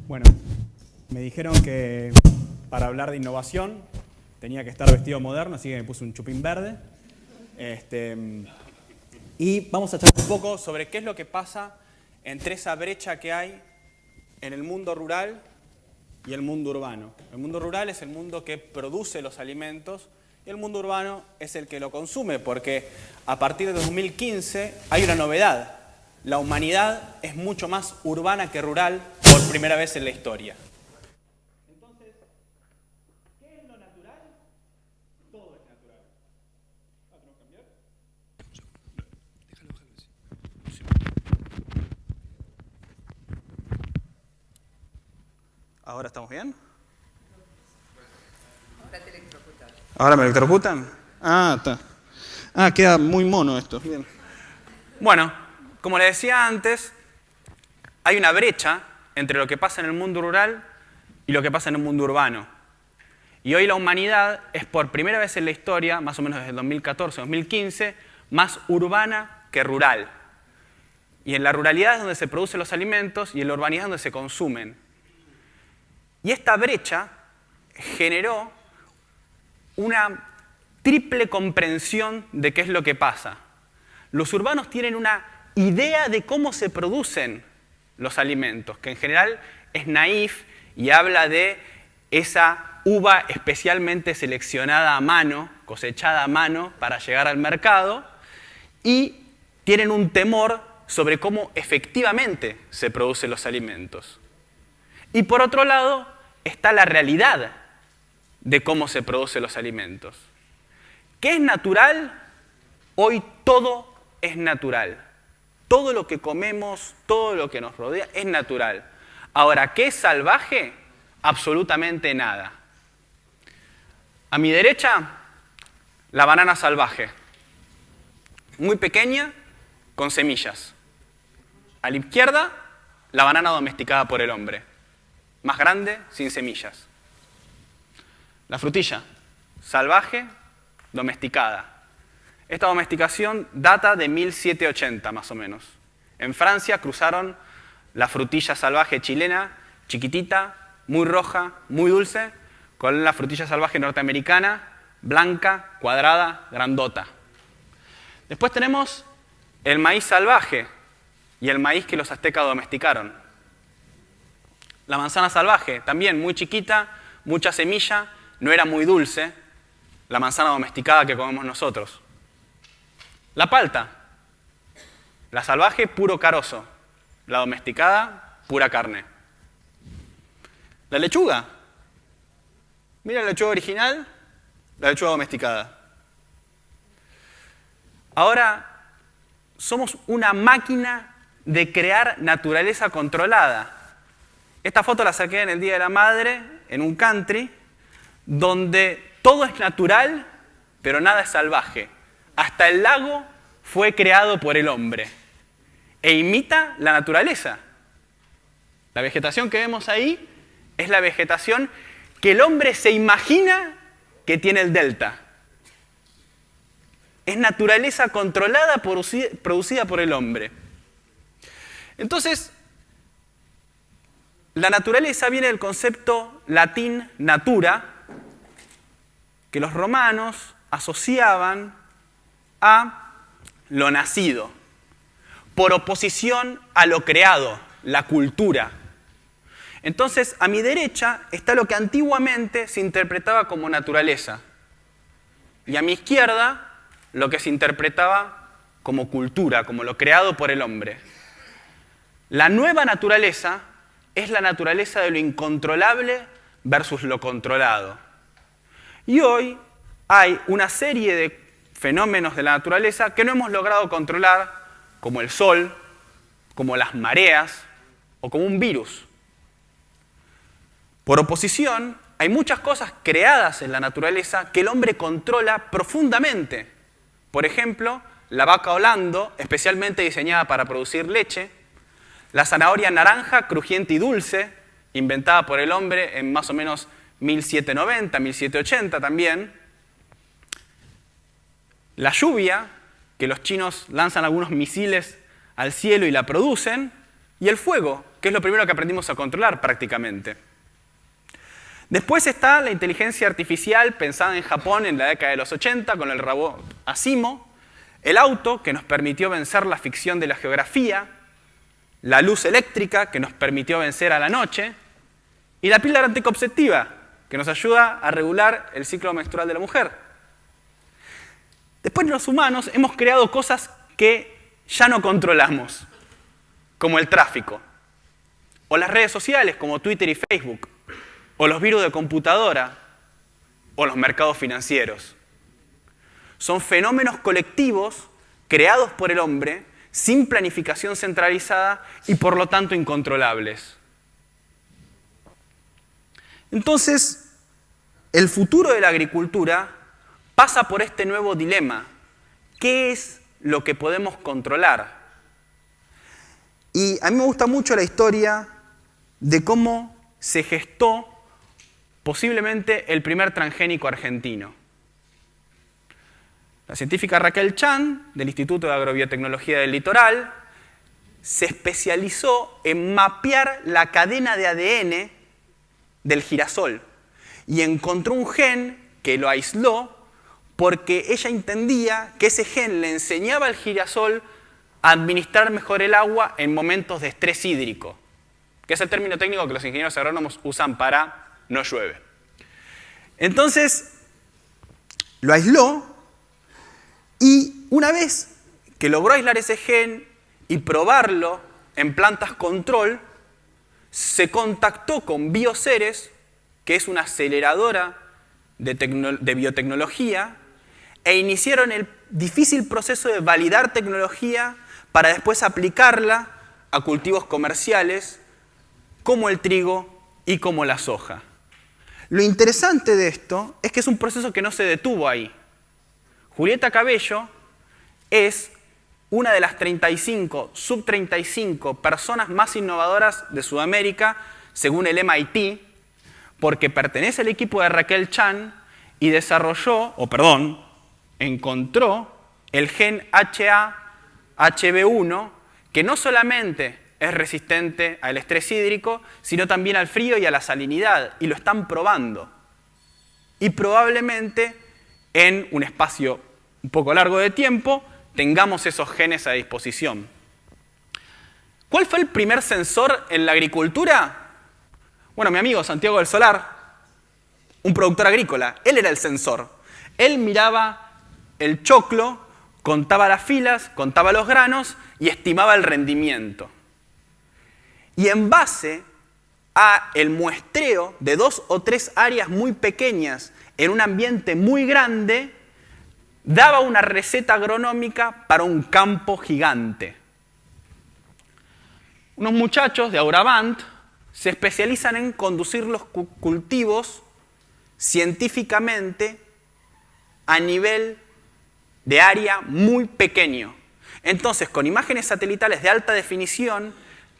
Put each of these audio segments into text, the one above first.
Bueno, me dijeron que para hablar de innovación tenía que estar vestido moderno, así que me puse un chupín verde. Y vamos a charlar un poco sobre qué es lo que pasa entre esa brecha que hay en el mundo rural y el mundo urbano. El mundo rural es el mundo que produce los alimentos y el mundo urbano es el que lo consume, porque a partir de 2015 hay una novedad. La humanidad es mucho más urbana que rural por primera vez en la historia. Entonces, ¿qué es lo natural? Todo es natural. ¿Tenemos que cambiar? ¿Ahora estamos bien? Ahora te electrocutan. ¿Ahora me electrocutan? Ah, está. Ah, queda muy mono esto. Bien. Bueno, como les decía antes, hay una brecha entre lo que pasa en el mundo rural y lo que pasa en el mundo urbano. Y hoy la humanidad es por primera vez en la historia, más o menos desde el 2014-2015, más urbana que rural. Y en la ruralidad es donde se producen los alimentos y en la urbanidad es donde se consumen. Y esta brecha generó una triple comprensión de qué es lo que pasa. Los urbanos tienen una idea de cómo se producen los alimentos, que en general es naif y habla de esa uva especialmente seleccionada a mano, cosechada a mano para llegar al mercado, y tienen un temor sobre cómo efectivamente se producen los alimentos. Y por otro lado está la realidad de cómo se producen los alimentos. ¿Qué es natural? Hoy todo es natural. Todo lo que comemos, todo lo que nos rodea es natural. Ahora, ¿qué es salvaje? Absolutamente nada. A mi derecha, la banana salvaje. Muy pequeña, con semillas. A la izquierda, la banana domesticada por el hombre. Más grande, sin semillas. La frutilla, salvaje, domesticada. Esta domesticación data de 1780 más o menos. En Francia cruzaron la frutilla salvaje chilena, chiquitita, muy roja, muy dulce, con la frutilla salvaje norteamericana, blanca, cuadrada, grandota. Después tenemos el maíz salvaje y el maíz que los aztecas domesticaron. La manzana salvaje, también muy chiquita, mucha semilla, no era muy dulce, la manzana domesticada que comemos nosotros. La palta, la salvaje, puro carozo. La domesticada, pura carne. La lechuga. Mira la lechuga original, la lechuga domesticada. Ahora, somos una máquina de crear naturaleza controlada. Esta foto la saqué en el Día de la Madre, en un country, donde todo es natural, pero nada es salvaje. Hasta el lago fue creado por el hombre e imita la naturaleza. La vegetación que vemos ahí es la vegetación que el hombre se imagina que tiene el delta. Es naturaleza controlada, producida por el hombre. Entonces, la naturaleza viene del concepto latín natura, que los romanos asociaban a lo nacido, por oposición a lo creado, la cultura. Entonces, a mi derecha está lo que antiguamente se interpretaba como naturaleza, y a mi izquierda lo que se interpretaba como cultura, como lo creado por el hombre. La nueva naturaleza es la naturaleza de lo incontrolable versus lo controlado. Y hoy hay una serie de fenómenos de la naturaleza que no hemos logrado controlar, como el sol, como las mareas o como un virus. Por oposición, hay muchas cosas creadas en la naturaleza que el hombre controla profundamente. Por ejemplo, la vaca Holando, especialmente diseñada para producir leche, la zanahoria naranja, crujiente y dulce, inventada por el hombre en más o menos 1790, 1780 también. La lluvia, que los chinos lanzan algunos misiles al cielo y la producen. Y el fuego, que es lo primero que aprendimos a controlar prácticamente. Después está la inteligencia artificial pensada en Japón en la década de los 80 con el robot Asimo, el auto que nos permitió vencer la ficción de la geografía, la luz eléctrica que nos permitió vencer a la noche y la píldora anticonceptiva que nos ayuda a regular el ciclo menstrual de la mujer. Después los humanos hemos creado cosas que ya no controlamos, como el tráfico, o las redes sociales como Twitter y Facebook, o los virus de computadora, o los mercados financieros. Son fenómenos colectivos creados por el hombre sin planificación centralizada y por lo tanto incontrolables. Entonces, el futuro de la agricultura pasa por este nuevo dilema. ¿Qué es lo que podemos controlar? Y a mí me gusta mucho la historia de cómo se gestó posiblemente el primer transgénico argentino. La científica Raquel Chan, del Instituto de Agrobiotecnología del Litoral, se especializó en mapear la cadena de ADN del girasol y encontró un gen que lo aisló porque ella entendía que ese gen le enseñaba al girasol a administrar mejor el agua en momentos de estrés hídrico, que es el término técnico que los ingenieros agrónomos usan para no llueve. Entonces, lo aisló y una vez que logró aislar ese gen y probarlo en plantas control, se contactó con Bioceres, que es una aceleradora de biotecnología, e iniciaron el difícil proceso de validar tecnología para después aplicarla a cultivos comerciales como el trigo y como la soja. Lo interesante de esto es que es un proceso que no se detuvo ahí. Julieta Cabello es una de las 35, sub-35 personas más innovadoras de Sudamérica, según el MIT, porque pertenece al equipo de Raquel Chan y encontró el gen HA-HB1, que no solamente es resistente al estrés hídrico, sino también al frío y a la salinidad, y lo están probando. Y probablemente en un espacio un poco largo de tiempo tengamos esos genes a disposición. ¿Cuál fue el primer sensor en la agricultura? Bueno, mi amigo Santiago del Solar, un productor agrícola, él era el sensor. Él miraba el choclo, contaba las filas, contaba los granos y estimaba el rendimiento. Y en base a el muestreo de 2 o 3 áreas muy pequeñas en un ambiente muy grande, daba una receta agronómica para un campo gigante. Unos muchachos de Auravant se especializan en conducir los cultivos científicamente a nivel de área muy pequeño. Entonces, con imágenes satelitales de alta definición,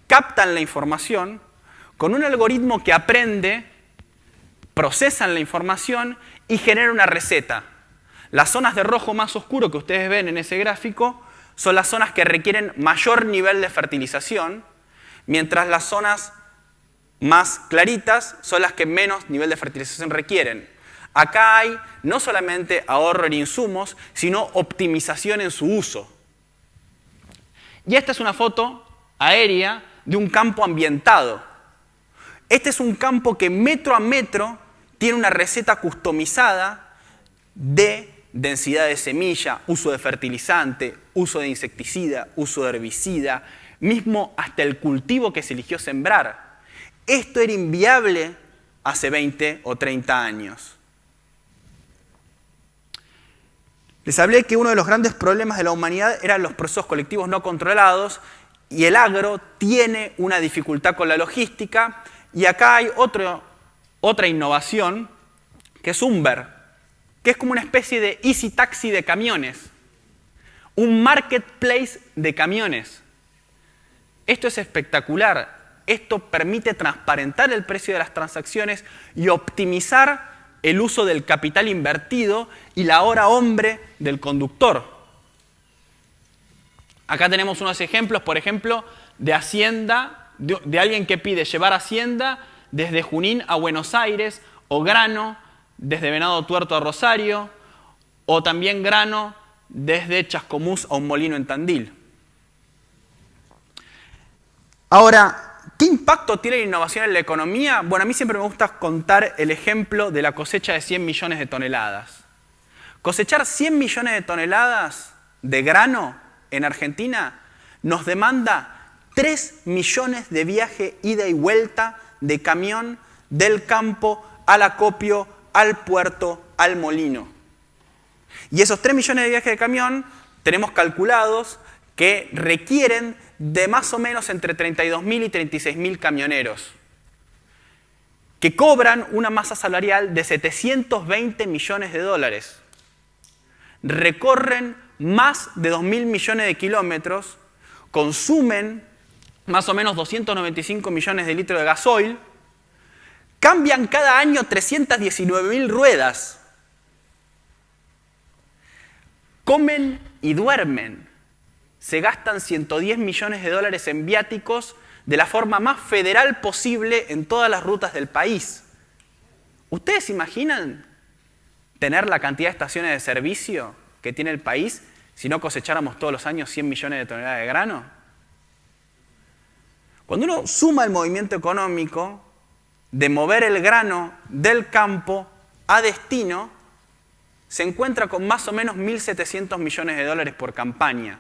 captan la información, con un algoritmo que aprende, procesan la información y generan una receta. Las zonas de rojo más oscuro que ustedes ven en ese gráfico son las zonas que requieren mayor nivel de fertilización, mientras las zonas más claritas son las que menos nivel de fertilización requieren. Acá hay no solamente ahorro en insumos, sino optimización en su uso. Y esta es una foto aérea de un campo ambientado. Este es un campo que metro a metro tiene una receta customizada de densidad de semilla, uso de fertilizante, uso de insecticida, uso de herbicida, mismo hasta el cultivo que se eligió sembrar. Esto era inviable hace 20 o 30 años. Les hablé que uno de los grandes problemas de la humanidad eran los procesos colectivos no controlados y el agro tiene una dificultad con la logística y acá hay otra innovación que es Umber, que es como una especie de easy taxi de camiones, un marketplace de camiones. Esto es espectacular. Esto permite transparentar el precio de las transacciones y optimizar el uso del capital invertido y la hora hombre del conductor. Acá tenemos unos ejemplos, por ejemplo, de Hacienda de alguien que pide llevar hacienda desde Junín a Buenos Aires, o grano desde Venado Tuerto a Rosario, o también grano desde Chascomús a un molino en Tandil. Ahora, ¿qué impacto tiene la innovación en la economía? Bueno, a mí siempre me gusta contar el ejemplo de la cosecha de 100 millones de toneladas. Cosechar 100 millones de toneladas de grano en Argentina nos demanda 3 millones de viajes ida y vuelta de camión del campo al acopio, al puerto, al molino. Y esos 3 millones de viajes de camión tenemos calculados que requieren de más o menos entre 32.000 y 36.000 camioneros, que cobran una masa salarial de 720 millones de dólares. Recorren más de 2.000 millones de kilómetros, consumen más o menos 295 millones de litros de gasoil, cambian cada año 319.000 ruedas, comen y duermen, se gastan 110 millones de dólares en viáticos de la forma más federal posible en todas las rutas del país. ¿Ustedes imaginan tener la cantidad de estaciones de servicio que tiene el país si no cosecháramos todos los años 100 millones de toneladas de grano? Cuando uno suma el movimiento económico de mover el grano del campo a destino, se encuentra con más o menos 1.700 millones de dólares por campaña,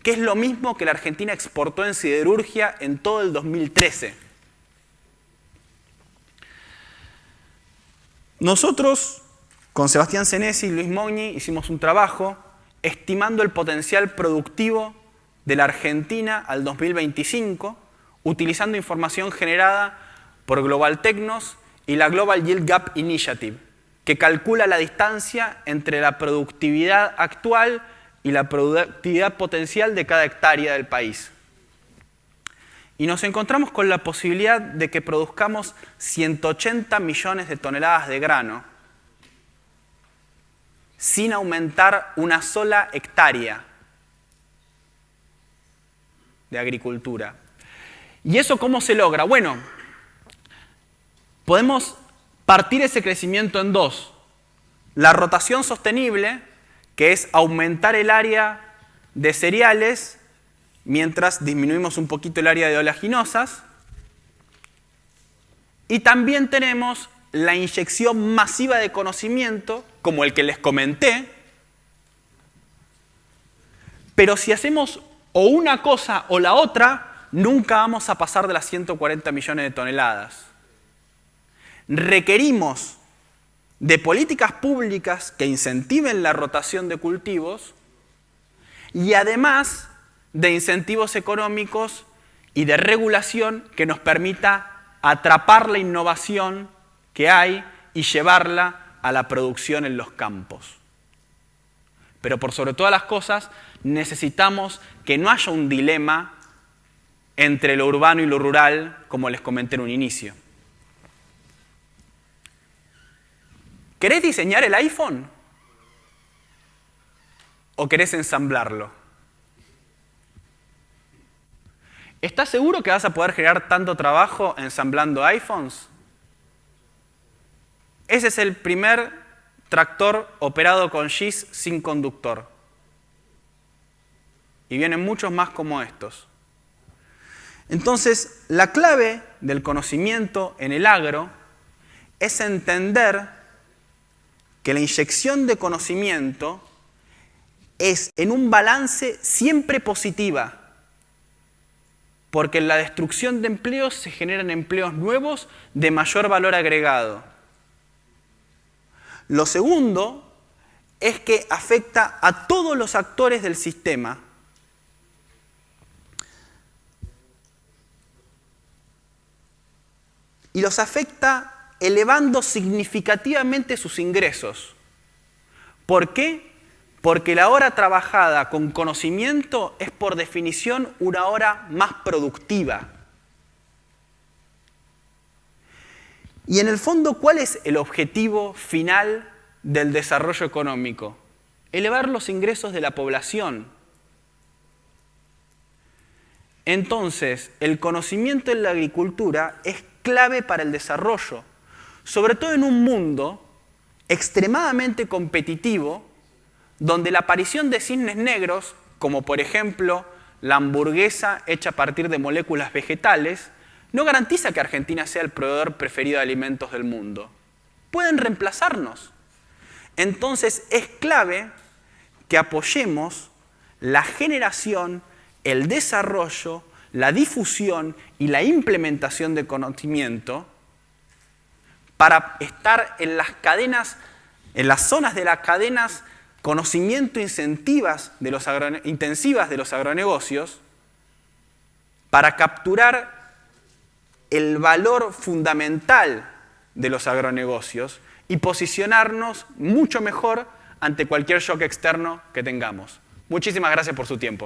que es lo mismo que la Argentina exportó en siderurgia en todo el 2013. Nosotros, con Sebastián Senesi y Luis Mogni, hicimos un trabajo estimando el potencial productivo de la Argentina al 2025, utilizando información generada por Global Technos y la Global Yield Gap Initiative, que calcula la distancia entre la productividad actual y la productividad potencial de cada hectárea del país. Y nos encontramos con la posibilidad de que produzcamos 180 millones de toneladas de grano sin aumentar una sola hectárea de agricultura. ¿Y eso cómo se logra? Bueno, podemos partir ese crecimiento en dos. La rotación sostenible, que es aumentar el área de cereales mientras disminuimos un poquito el área de oleaginosas. Y también tenemos la inyección masiva de conocimiento, como el que les comenté. Pero si hacemos o una cosa o la otra, nunca vamos a pasar de las 140 millones de toneladas. Requerimos de políticas públicas que incentiven la rotación de cultivos y además de incentivos económicos y de regulación que nos permita atrapar la innovación que hay y llevarla a la producción en los campos. Pero por sobre todas las cosas, necesitamos que no haya un dilema entre lo urbano y lo rural, como les comenté en un inicio. ¿Querés diseñar el iPhone? ¿O querés ensamblarlo? ¿Estás seguro que vas a poder generar tanto trabajo ensamblando iPhones? Ese es el primer tractor operado con GIS sin conductor. Y vienen muchos más como estos. Entonces, la clave del conocimiento en el agro es entender que la inyección de conocimiento es en un balance siempre positiva, porque en la destrucción de empleos se generan empleos nuevos de mayor valor agregado. Lo segundo es que afecta a todos los actores del sistema. Y los afecta elevando significativamente sus ingresos. ¿Por qué? Porque la hora trabajada con conocimiento es por definición una hora más productiva. Y en el fondo, ¿cuál es el objetivo final del desarrollo económico? Elevar los ingresos de la población. Entonces, el conocimiento en la agricultura es clave para el desarrollo, sobre todo en un mundo extremadamente competitivo, donde la aparición de cisnes negros, como por ejemplo la hamburguesa hecha a partir de moléculas vegetales, no garantiza que Argentina sea el proveedor preferido de alimentos del mundo. Pueden reemplazarnos. Entonces es clave que apoyemos la generación, el desarrollo, la difusión y la implementación de conocimiento para estar en las cadenas, en las zonas de las cadenas conocimiento intensivas de los agronegocios, para capturar el valor fundamental de los agronegocios y posicionarnos mucho mejor ante cualquier shock externo que tengamos. Muchísimas gracias por su tiempo.